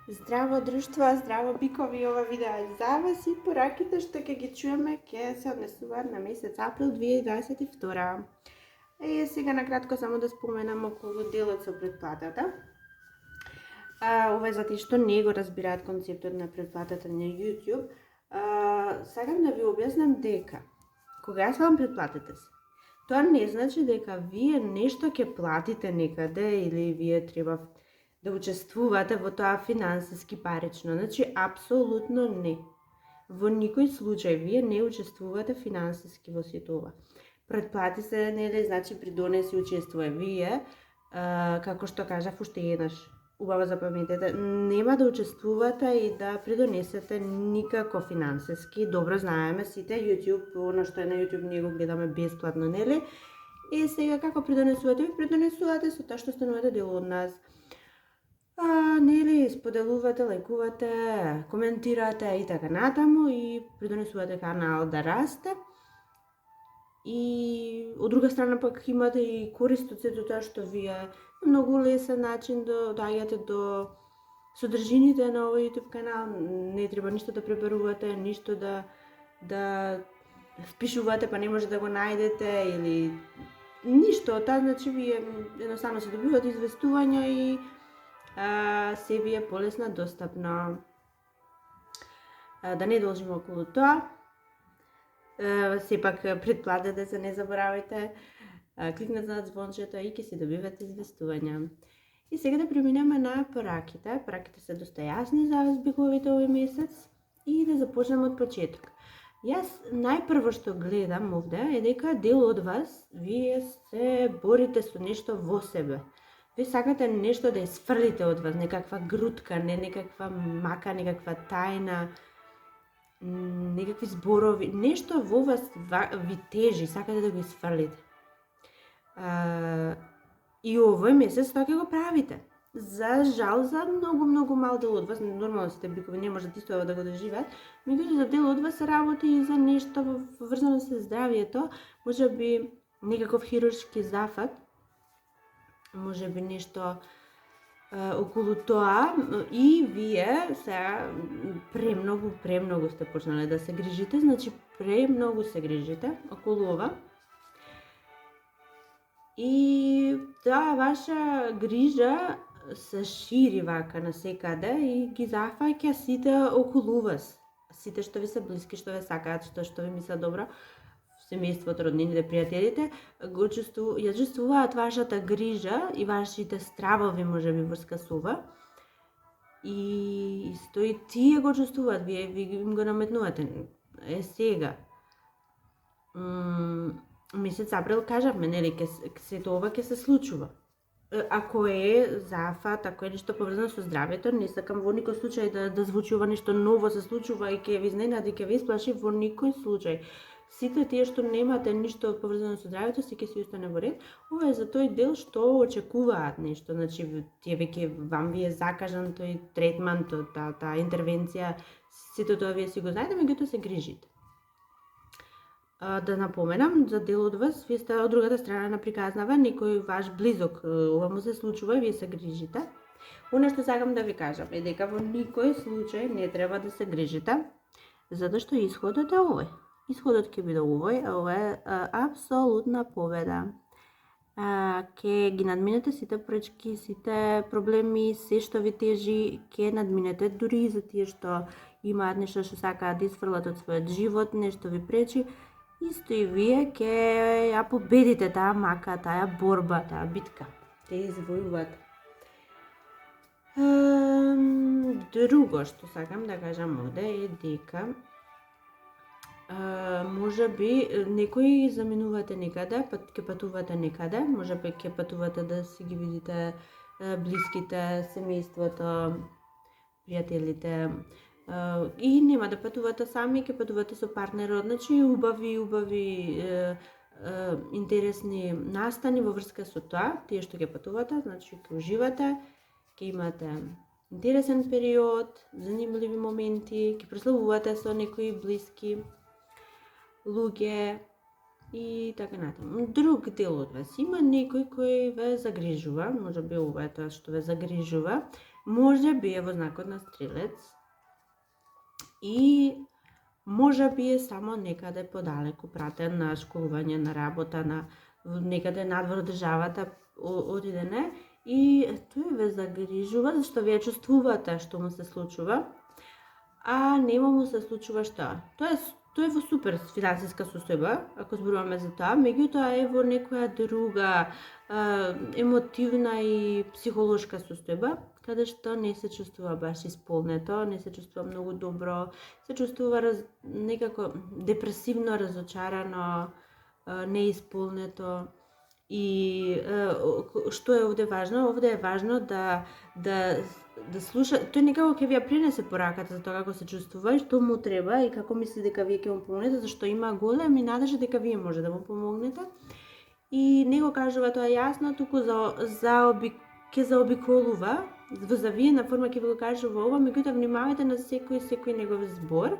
Здраво друштво, здраво бикови, ова видео е за вас и пораките што ќе ги чуеме ќе се однесуваат на месец април 2022. Сега накратко само да споменам околу делот со претплатата. Ова е за тие што не го разбираат концептот на претплатата на YouTube. Сакам да ви објаснам дека кога ја свалам претплатите се, тоа не значи дека вие нешто ќе платите некаде или вие треба да учествувате во тоа финансиски парично. Значи, апсолутно не. Во никој случај вие не учествувате финансиски во сето ова. Претплати се, нели, значи придонеси учествува. Вие, како што кажав уште еднаш, убаво запаметете, нема да учествувате и да придонесете никако финансиски. Добро знаеме сите, YouTube, она што е на YouTube, ние го гледаме бесплатно, нели? И сега како придонесувате? Ви придонесувате со тоа што станувате дел од нас. Нели, споделувате, лајкувате, коментирате и така натаму и придонесувате канал да расте. И од друга страна пак имате и корист од сето тоа што вие на многу лесен начин доаѓате до содржините на овој YouTube канал. Не треба ништо да пребарувате, ништо да впишувате па не може да го најдете или ништо. Тоа значи вие едноставно се добивате известувања и се ви е полесно достапно. Да не должим околу тоа. Сепак претплатете се, не заборавајте. Кликнете на звончето и ќе се добивате известувања. И сега да преминеме на пораките. Пораките се доста јасни за вас биковите овој месец и да започнеме од почеток. Јас најпрво што гледам овде е дека дел од вас вие се борите со нешто во себе. Вие сакате нешто да изфрлите од вас, некаква грудка, не некаква мака, некаква тајна, некакви зборови, нешто во вас ви тежи, сакате да го изфрлите. И овој месец тоа ќе го правите. За жал, за многу мал дел од вас, нормално сите бикови не можат исто да го доживеат, меѓутоа за дел од вас се работи и за нешто врзано со здравието, можеби некаков хируршки зафат, можеби нешто околу тоа и вие сега премногу сте почнале да се грижите, значи премногу се грижите околу ова. И таа ваша грижа се шири вака насекаде и ги зафаќа сите околу вас. Сите што ви се блиски, што ве сакаат, што ви мислат добро, семејството, роднините, пријателите, ја чувствуваат вашата грижа и вашите стравови можеби врска со ова. И исто и тие го чувствуваат, вие им го наметнувате. Сега, месец април кажавме, нели, сето ова ќе се случува. Ако е зафат, ако е нешто поврзано со здравјето, не сакам во никој случај да звучи ова нешто ново се случува и ќе ви изненади, ќе ви исплаши, во никој случај. Сите тие што немате ништо поврзано со здравјето, се ќе си остане во ред. Ова е за тој дел што очекуваат нешто, значи тие веќе вам ви е закажан тој третман, таа интервенција, сето тоа вие си го знаете, меѓутоа се грижите. Да напоменам, за дел од вас, вие сте од другата страна на приказнава, некој ваш близок, ова му се случува и вие се грижите. Оно што сакам да ви кажам е дека во никој случај не треба да се грижите, затоа што исходот е овој. Исходот ќе биде овој, а ова е апсолутна победа. Ќе ги надминете сите пречки, сите проблеми, се што ви тежи, ќе надминете дури и за тие што имаат нешто што сакаат да изфрлат од својот живот, нешто ви пречи. Исто и вие ќе ја победите таа мака, таа борба, таа битка. Те извојувате. Друго што сакам да кажам овде е дека можеби некои заминувате некаде, ќе патувате некаде, можеби ќе патувате да си ги видите блиските, семејството, пријателите, и нема да патувате сами, ќе патувате со партнерот, значи убави интересни настани во врска со тоа, тие што ќе патувате, значи ќе уживате, ќе имате интересен период, занимливи моменти, ќе прославувате со некои блиски луѓе и така натаму. Друг дел од вас има некој кој ве загрижува, можеби ова е тоа што ве загрижува, може би е во знакот на Стрелец и може би е само некаде подалеку пратен на школување, на работа, на некаде надвор државата одидене и тој ве загрижува зашто вие чувствувате што му се случува, а нема му се случува што. Тој е во супер финансиска состојба, ако зборуваме за тоа, меѓутоа е во некоја друга емотивна и психолошка состојба, каде што не се чувствува баш исполнето, не се чувствува многу добро, се чувствува некако депресивно, разочарано, неисполнето. И што е овде важно? Овде е важно да слуша, тој некако ќе ви ја пренесе пораката за тоа како се чувствува и што му треба и како мисли дека вие ќе му помогнете, зашто има големи надежди дека вие може да му помогнете. И не го кажува тоа јасно, туку ќе заобиколува, во завиена форма ќе ви го кажува ова, меѓутоа внимавајте на секој негов збор,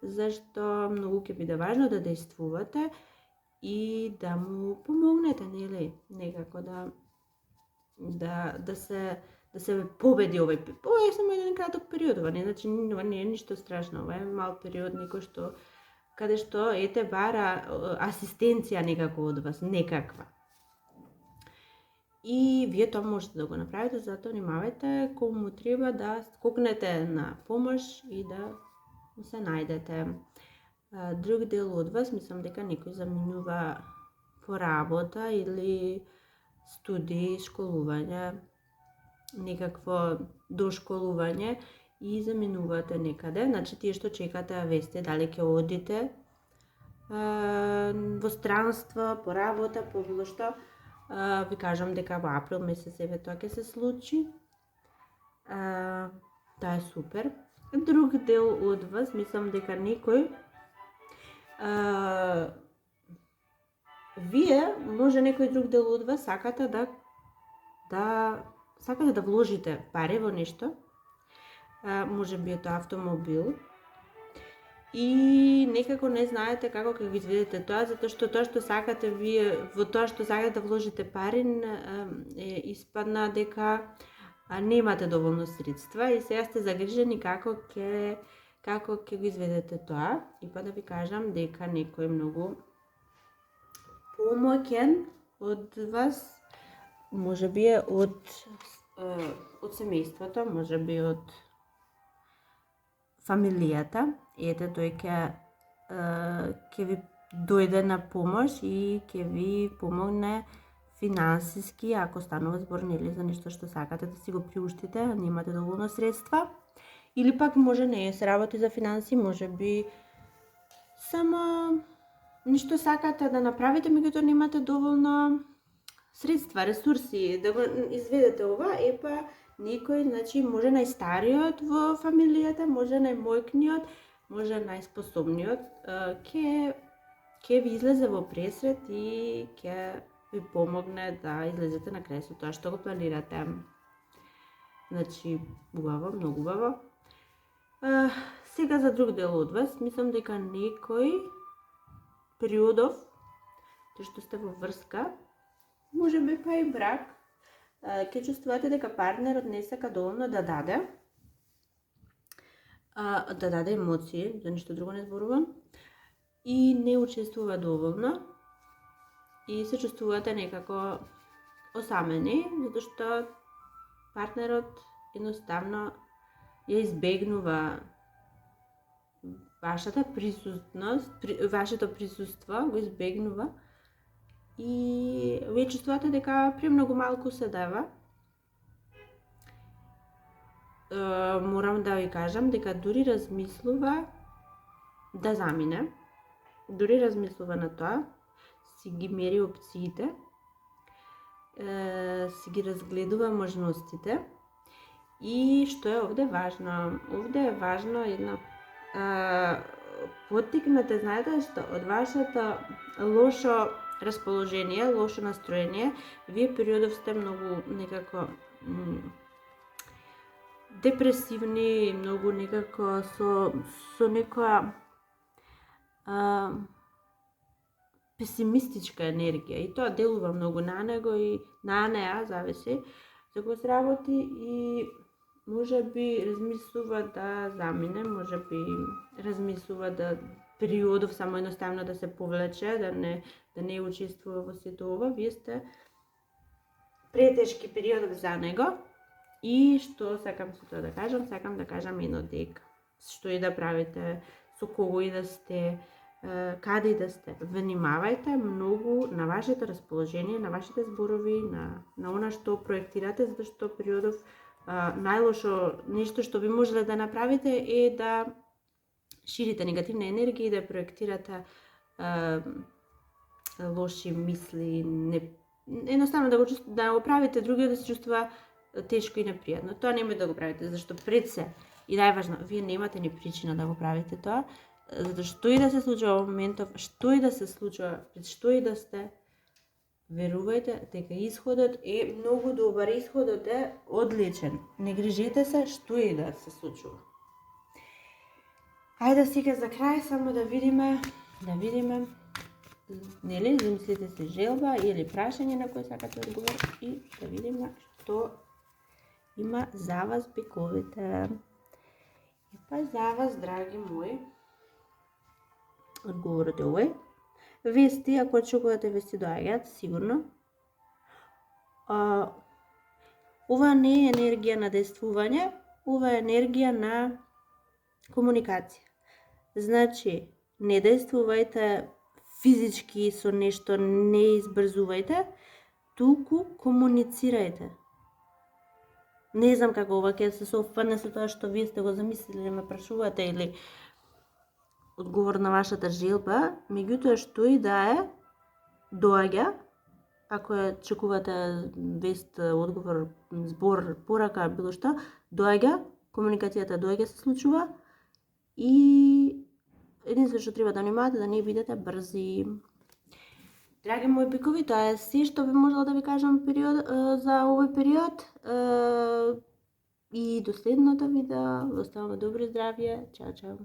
зашто многу ќе биде важно да действувате и да му помогнете, нели? Некако да се победи овој. Ова е само еден краток период, ова не значи не е ништо страшно, ова е мал период некој што каде што ете бара асистенција некако од вас, некаква. И вие тоа можете да го направите, затоа внимавајте кому му треба да скокнете на помош и да се најдете. Друг дел од вас, мислам дека некој заминува по работа или студии, школување, некакво дошколување и заминувате некаде. Значи, тие што чекате вести дали ќе одите во странство, по работа, по било што, ви кажам дека во април месец еве тоа ќе се случи. Тоа е супер. Друг дел од вас, мислам дека некој вие може некој друг дел од вас сакате да вложите пари во нешто, може би е тоа автомобил, и некако не знаете како ќе го изведете тоа, затоа што тоа што сакате вие, во тоа што сакате да вложите пари, испадна дека немате доволно средства и сега сте загрижени како ќе го изведете тоа. И па да ви кажам дека некој многу помоќен од вас, може би е од семејството, може би од фамилијата, ете тој ќе ви дојде на помош и ќе ви помогне финансиски, ако станува збор нели за нешто што сакате да си го приуштите, а немате доволно средства. Или пак може не се работи за финанси, може би само нешто сакате да направите, меѓутоа немате доволно средства, ресурси да го изведете ова, епа некој, значи може најстариот во фамилијата, може најмојкниот, може најспособниот, ќе ви излезе во пресрет и ќе ви помогне да излезете на крај со тоа што го планирате. Значи, убаво, многу убаво. Сега за друг дел од вас, мислам дека некој периодов, тоа што сте во врска, може би па и брак, ќе чувствувате дека партнерот не сака доволно да даде емоции, за ништо друго не зборувам, и не учествува доволно, и се чувствувате некако осамени, затоа што партнерот едноставно ја избегнува вашата присутност, вашето присуство го избегнува и вие чувствувате дека премногу малку се дава. Морам да ви кажам дека дури размислува да замине, дури размислува на тоа, си ги мери опциите, си ги разгледува можностите. И што е овде важно? Овде е важно една поттикнете, знаете што, од вашето лошо расположение, лошо настроение, вие периодов сте многу некако депресивни, многу некако со некоја песимистичка енергија и тоа делува многу на него и на неа, зависи за кој се работи, и може би размислува да замине, може би размислува да периодов само едноставно да се повлече, да не учествува во сето ова. Вие сте претешки периодов за него. И што сакам со тоа да кажам? Сакам да кажам едно дека што и да правите, со кого и да сте, каде и да сте, внимавајте многу на вашето расположение, на вашите зборови, на она што проектирате, затоа што периодов најлошо нешто што би можеле да направите е да ширите негативна енергија и да проектирате лоши мисли, едноставно да го правите другиот да се чувствува тешко и непријатно. Тоа немој да го правите, зашто пред се и најважно, вие немате ни причина да го правите тоа, затоа што и да се случува во моментов, што и да се случува, пред што и да сте, верувајте дека исходот е многу добар, исходот е одличен. Не грижете се што и да се случува. Ајде сега за крај само да видиме, нели, замислите се желба или прашање на кој сакате одговор и да видиме што има за вас биковите. И па за вас, драги мои, одговорот е овој. Вести, ако очекувате вести доаѓаат, сигурно. Ова не е енергија на действување, ова е енергија на комуникација. Значи, не действувајте физички со нешто, не избрзувајте, туку комуницирајте. Не знам како ова ќе се совпадне со тоа што вие сте го замислили, ме прашувате или одговор на вашата желба, меѓутоа што и да е, доаѓа, ако ја чекувате вест, одговор, збор, порака, било што, доаѓа, комуникацијата доаѓа, се случува и единствено што треба да внимавате да не бидете брзи. Драги мои бикови, тоа е се што би можела да ви кажам за овој период. И до следното видео, оставаме добро здравје. Чао, чао.